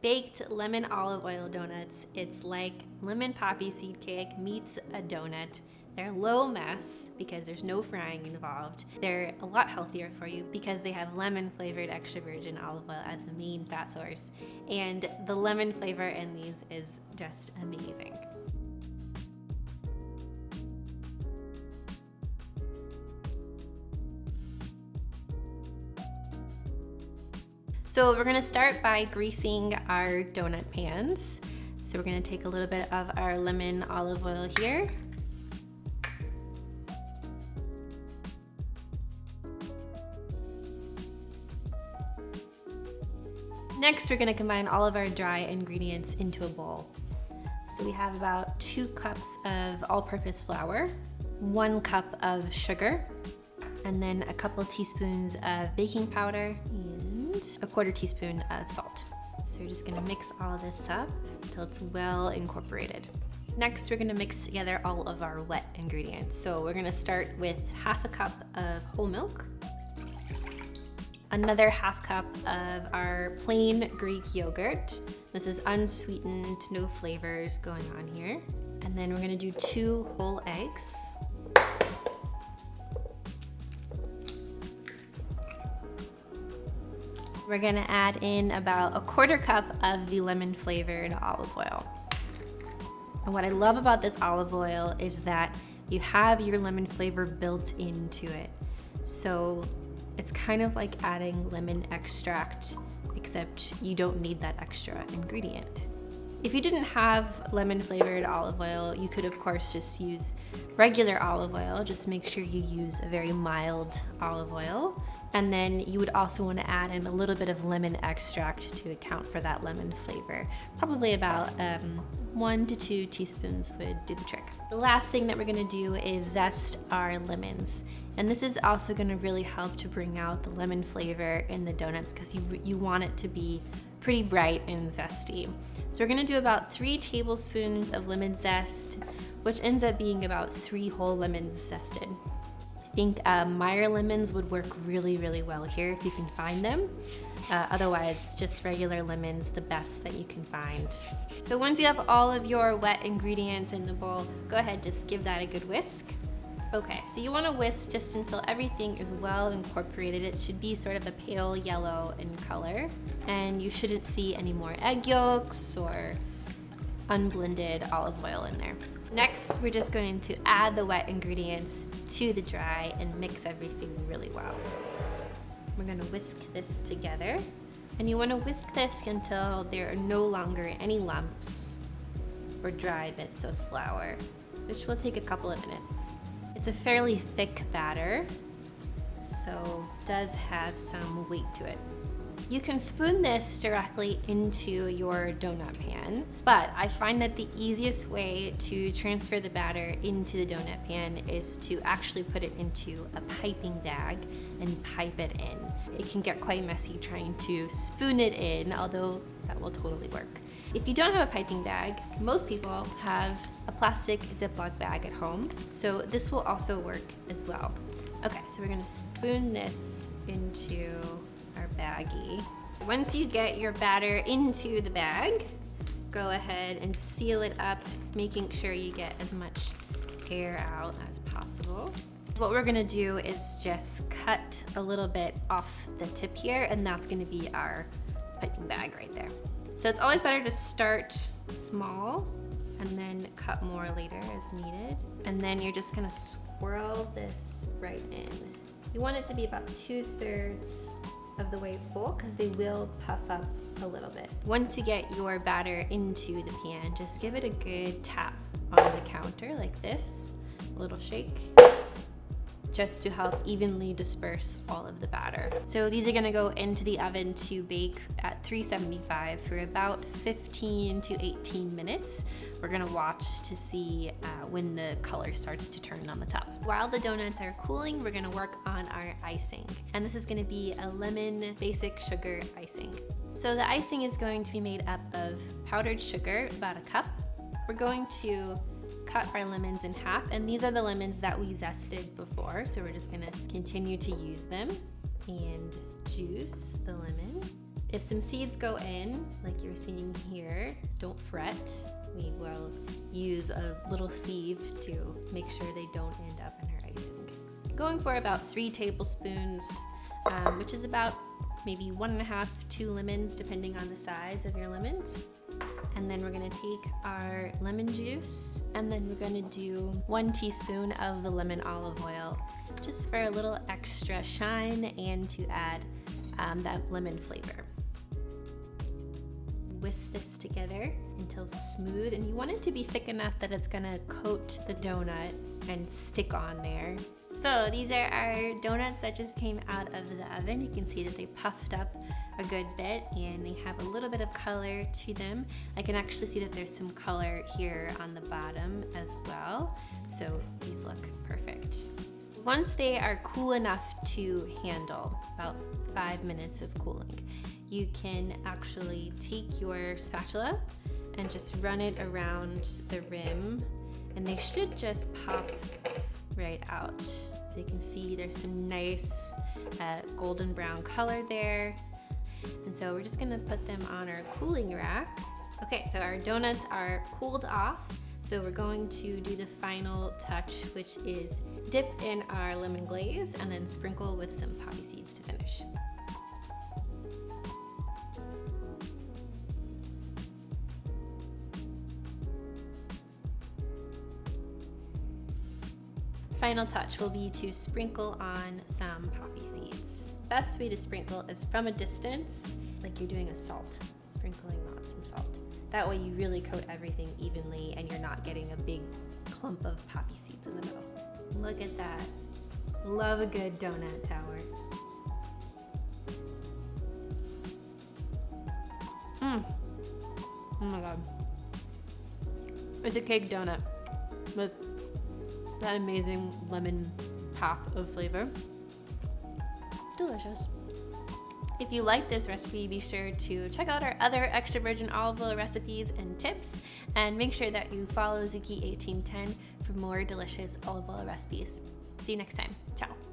Baked lemon olive oil donuts. It's like lemon poppy seed cake meets a donut. They're low mess because there's no frying involved. They're a lot healthier for you because they have lemon flavored extra virgin olive oil as the main fat source. And the lemon flavor in these is just amazing. So we're gonna start by greasing our donut pans. So we're gonna take a little bit of our lemon olive oil here. Next, we're gonna combine all of our dry ingredients into a bowl. So we have about 2 cups of all-purpose flour, 1 cup of sugar, and then a couple teaspoons of baking powder, and a 1/4 teaspoon of salt. So we're just gonna mix all this up until it's well incorporated. Next, we're gonna mix together all of our wet ingredients. So we're gonna start with 1/2 cup of whole milk, another 1/2 cup of our plain Greek yogurt. This is unsweetened, no flavors going on here. And then we're gonna do 2 whole eggs. We're gonna add in about a 1/4 cup of the lemon flavored olive oil. And what I love about this olive oil is that you have your lemon flavor built into it. So it's kind of like adding lemon extract, except you don't need that extra ingredient. If you didn't have lemon flavored olive oil, you could of course just use regular olive oil. Just make sure you use a very mild olive oil. And then you would also want to add in a little bit of lemon extract to account for that lemon flavor. Probably about 1 to 2 teaspoons would do the trick. The last thing that we're going to do is zest our lemons. And this is also going to really help to bring out the lemon flavor in the donuts because you want it to be pretty bright and zesty. So we're going to do about 3 tablespoons of lemon zest, which ends up being about 3 whole lemons zested. I think Meyer lemons would work really, really well here if you can find them. Otherwise, just regular lemons, the best that you can find. So once you have all of your wet ingredients in the bowl, go ahead, just give that a good whisk. Okay, so you want to whisk just until everything is well incorporated. It should be sort of a pale yellow in color, and you shouldn't see any more egg yolks or unblended olive oil in there. Next, we're just going to add the wet ingredients to the dry and mix everything really well. We're going to whisk this together, and you want to whisk this until there are no longer any lumps or dry bits of flour, which will take a couple of minutes. It's a fairly thick batter, so it does have some weight to it. You can spoon this directly into your donut pan, but I find that the easiest way to transfer the batter into the donut pan is to actually put it into a piping bag and pipe it in. It can get quite messy trying to spoon it in, although that will totally work. If you don't have a piping bag, most people have a plastic Ziploc bag at home, so this will also work as well. Okay, so we're gonna spoon this into our baggie. Once you get your batter into the bag, go ahead and seal it up, making sure you get as much air out as possible. What we're gonna do is just cut a little bit off the tip here, and that's gonna be our piping bag right there. So it's always better to start small and then cut more later as needed. And then you're just gonna swirl this right in. You want it to be about 2/3 of the way full because they will puff up a little bit. Once you get your batter into the pan, just give it a good tap on the counter like this, a little shake, just to help evenly disperse all of the batter. So these are gonna go into the oven to bake at 375 for about 15 to 18 minutes. We're gonna watch to see when the color starts to turn on the top. While the donuts are cooling, we're gonna work on our icing. And this is gonna be a lemon basic sugar icing. So the icing is going to be made up of powdered sugar, about a cup. We're going to cut our lemons in half, and these are the lemons that we zested before, so we're just gonna continue to use them and juice the lemon. If some seeds go in, like you're seeing here, don't fret. We will use a little sieve to make sure they don't end up in our icing. Going for about 3 tablespoons, which is about maybe 1.5, 2 lemons, depending on the size of your lemons. And then we're gonna take our lemon juice, and then we're gonna do 1 teaspoon of the lemon olive oil, just for a little extra shine and to add that lemon flavor. Whisk this together until smooth, and you want it to be thick enough that it's gonna coat the donut and stick on there. So these are our donuts that just came out of the oven. You can see that they puffed up a good bit and they have a little bit of color to them. I can actually see that there's some color here on the bottom as well. So these look perfect. Once they are cool enough to handle, about 5 minutes of cooling, you can actually take your spatula and just run it around the rim, and they should just pop right out. So you can see there's some nice golden brown color there. And so we're just gonna put them on our cooling rack. Okay, so our donuts are cooled off. So we're going to do the final touch, which is dip in our lemon glaze and then sprinkle with some poppy seeds to finish. Final touch will be to sprinkle on some poppy seeds. Best way to sprinkle is from a distance, like you're doing a salt, sprinkling on some salt. That way you really coat everything evenly and you're not getting a big clump of poppy seeds in the middle. Look at that. Love a good donut tower. Oh my God. It's a cake donut with that amazing lemon pop of flavor. Delicious. If you like this recipe, be sure to check out our other extra virgin olive oil recipes and tips, and make sure that you follow Zucchi 1810 for more delicious olive oil recipes. See you next time. Ciao.